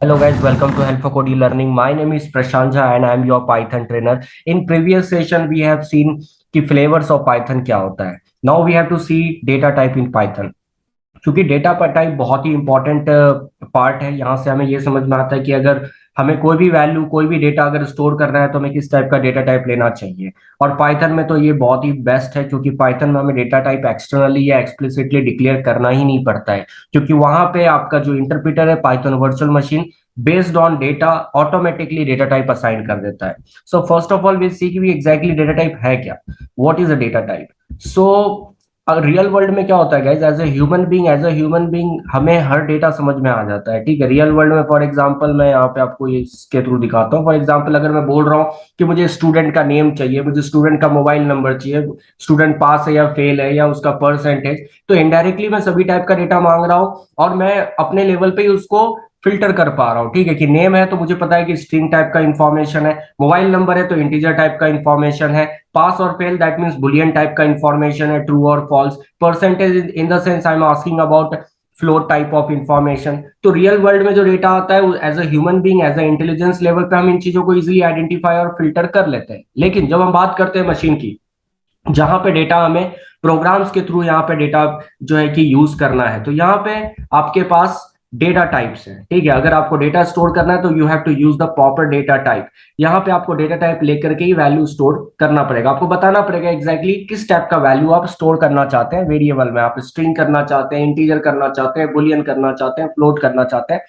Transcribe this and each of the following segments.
Hello guys, welcome to Help for Code Learning. My name is Prashant Jha and I am your Python trainer. In previous session we have seen कि flavors of Python क्या होता है. Now we have to see data type in Python. क्योंकि data पर type बहुत ही important part है। यहाँ से हमें ये समझ में आता है कि अगर हमें कोई भी वैल्यू कोई भी डेटा अगर स्टोर करना है तो हमें किस टाइप का डेटा टाइप लेना चाहिए। और पाइथन में तो ये बहुत ही बेस्ट है, क्योंकि पाइथन में हमें डेटा टाइप एक्सटर्नली या एक्सप्लिसिटली डिक्लेयर करना ही नहीं पड़ता है, क्योंकि वहां पे आपका जो इंटरप्रेटर है Python virtual machine based on data automatically data type assign कर देता है। So first of all we see कि एग्जैक्टली डेटा टाइप है क्या, what is a data type. So real world में क्या होता है guys, as a human being हमें हर डेटा समझ में आ जाता है। ठीक है, रियल वर्ल्ड में फॉर एग्जांपल मैं यहाँ पे आपको ये इसके थ्रू दिखाता हूँ। फॉर एग्जांपल अगर मैं बोल रहा हूँ कि मुझे स्टूडेंट का नेम चाहिए, मुझे स्टूडेंट का मोबाइल नंबर चाहिए, स्टूडेंट पास है या फेल है या उसका परसेंटेज, तो इनडायरेक्टली मैं सभी टाइप का डेटा मांग रहा हूँ और मैं अपने लेवल पे ही उसको फिल्टर कर पा रहा हूँ। ठीक है, कि नेम है तो मुझे पता है कि स्ट्रिंग टाइप का इंफॉर्मेशन है, मोबाइल नंबर है तो इंटीजर टाइप का इंफॉर्मेशन है, पास और fail that means Boolean type का इंफॉर्मेशन है, ट्रू और false, percentage in the sense I am asking about float type of information. तो रियल वर्ल्ड में जो डेटा आता है as a human being as a intelligence level पे हम इन चीजों को इजीली आइडेंटिफाई और फिल्टर कर लेते हैं। लेकिन जब हम बात करते हैं मशीन की, जहां पे डेटा हमें प्रोग्राम्स के थ्रू यहाँ पे डेटा जो है कि यूज करना है, तो यहाँ पे आपके पास डेटा टाइप्स है। ठीक है, अगर आपको डेटा स्टोर करना है तो you have to use the proper data type. यहाँ पे आपको डेटा टाइप लेकर के ही वैल्यू स्टोर करना पड़ेगा, आपको बताना पड़ेगा एग्जैक्टली किस टाइप का वैल्यू आप स्टोर करना चाहते हैं। वेरिएबल में आप स्ट्रिंग करना चाहते हैं, इंटीजर करना चाहते हैं, बुलियन करना चाहते हैं, फ्लोट करना चाहते हैं।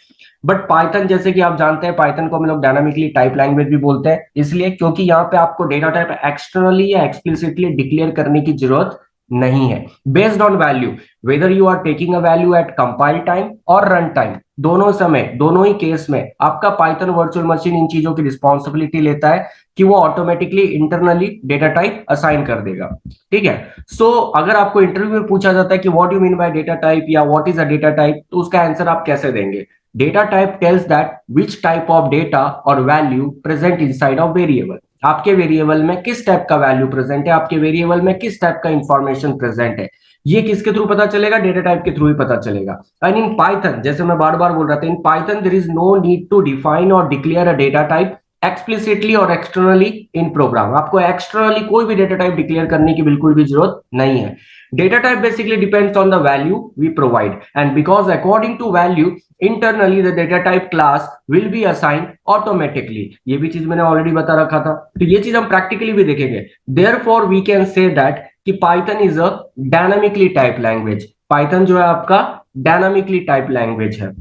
बट पाइथन जैसे कि आप जानते हैं, पाइथन को हम लोग डायनामिकली टाइप लैंग्वेज भी बोलते हैं, इसलिए क्योंकि यहाँ पे आपको डेटा टाइप एक्सटर्नली या एक्सप्लिसिटली डिक्लेयर करने की जरूरत नहीं है। Based on value, whether you are taking a value at compile time और रन टाइम, दोनों समय दोनों ही केस में आपका पाइथन वर्चुअल मशीन इन चीजों की रिस्पॉन्सिबिलिटी लेता है कि वो automatically internally data type assign कर देगा। ठीक है, सो अगर आपको इंटरव्यू में पूछा जाता है कि what you mean by data type या what is a data type, तो उसका आंसर आप कैसे देंगे। Data type tells that which type of data और value present inside of variable. आपके वेरिएबल में किस टाइप का वैल्यू प्रेजेंट है, आपके वेरिएबल में किस टाइप का इंफॉर्मेशन प्रेजेंट है, ये किसके थ्रू पता चलेगा, डेटा टाइप के थ्रू ही पता चलेगा। एंड इन पाइथन, जैसे मैं बार बार बोल रहा था, in Python there is no need to define और declare a data type explicitly और एक्सटर्नली इन प्रोग्राम। आपको एक्सटर्नली कोई भी डेटा टाइप डिक्लेयर करने की बिल्कुल भी जरूरत नहीं है। Data type basically depends on the value we provide, and because according to value internally the data type class will be assigned automatically। ये भी चीज मैंने ऑलरेडी बता रखा था, तो ये चीज हम प्रैक्टिकली भी देखेंगे। therefore we can say that कि Python is a dynamically typed language। Python जो है आपका डायनामिकली टाइप लैंग्वेज है।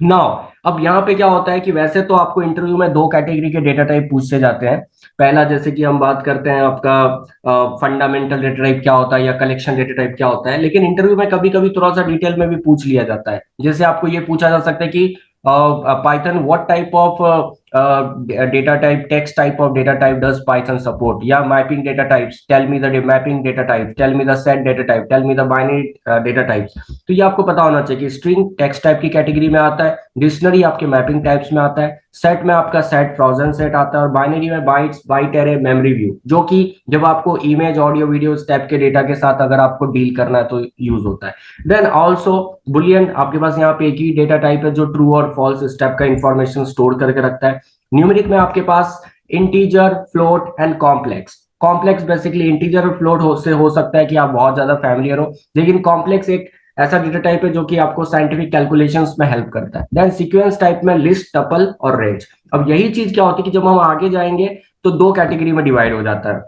नाउ अब यहाँ पे क्या होता है कि वैसे तो आपको इंटरव्यू में दो कैटेगरी के डेटा टाइप पूछे जाते हैं। पहला, जैसे कि हम बात करते हैं आपका फंडामेंटल डेटा टाइप क्या होता है या कलेक्शन डेटा टाइप क्या होता है, लेकिन इंटरव्यू में कभी कभी थोड़ा सा डिटेल में भी पूछ लिया जाता है। जैसे आपको ये पूछा जा सकता है कि Python what type of data type, text type of data type does Python support, या mapping data types, tell me the mapping data type, tell me the set data type, tell me the binary data types. तो ये आपको पता होना चाहिए कि string text type की category में आता है, डिक्शनरी आपके मैपिंग टाइप्स में आता है, सेट में आपका सेट फ्रोजन सेट आता है, और बाइनरी में bytes, byte array, memory view, जो कि जब आपको इमेज ऑडियो वीडियो टाइप के डेटा के साथ अगर आपको डील करना है तो यूज होता है। देन ऑल्सो बुलियन, आपके पास यहाँ पे एक ही डेटा टाइप है जो ट्रू और फॉल्स स्टेप का इंफॉर्मेशन स्टोर करके रखता है। न्यूमेरिक में आपके पास integer, float and complex. Complex basically integer और फ्लोट से हो सकता है कि आप बहुत ज्यादा फैमिलियर हो, लेकिन कॉम्प्लेक्स एक ऐसा डेटा टाइप है जो कि आपको साइंटिफिक कैलकुलेशंस में हेल्प करता है। देन सीक्वेंस टाइप में लिस्ट, टपल और रेंज। अब यही चीज क्या होती है कि जब हम आगे जाएंगे तो दो कैटेगरी में डिवाइड हो जाता है,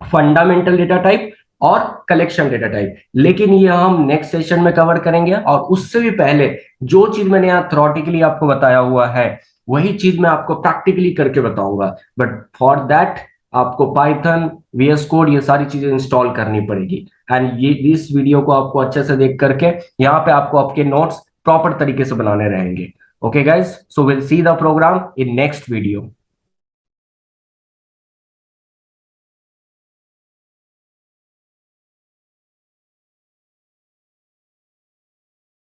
फंडामेंटल डेटा टाइप और कलेक्शन डेटा टाइप। लेकिन ये हम नेक्स्ट सेशन में कवर करेंगे, और उससे भी पहले जो चीज मैंने यहाँ थ्योरेटिकली आपको बताया हुआ है वही चीज मैं आपको प्रैक्टिकली करके बताऊंगा। बट फॉर दैट आपको पाइथन, वीएस कोड, ये सारी चीजें इंस्टॉल करनी पड़ेगी। एंड ये इस वीडियो को आपको अच्छे से देख करके यहाँ पे आपको आपके नोट्स प्रॉपर तरीके से बनाने रहेंगे। Okay guys, so will see the program in next video.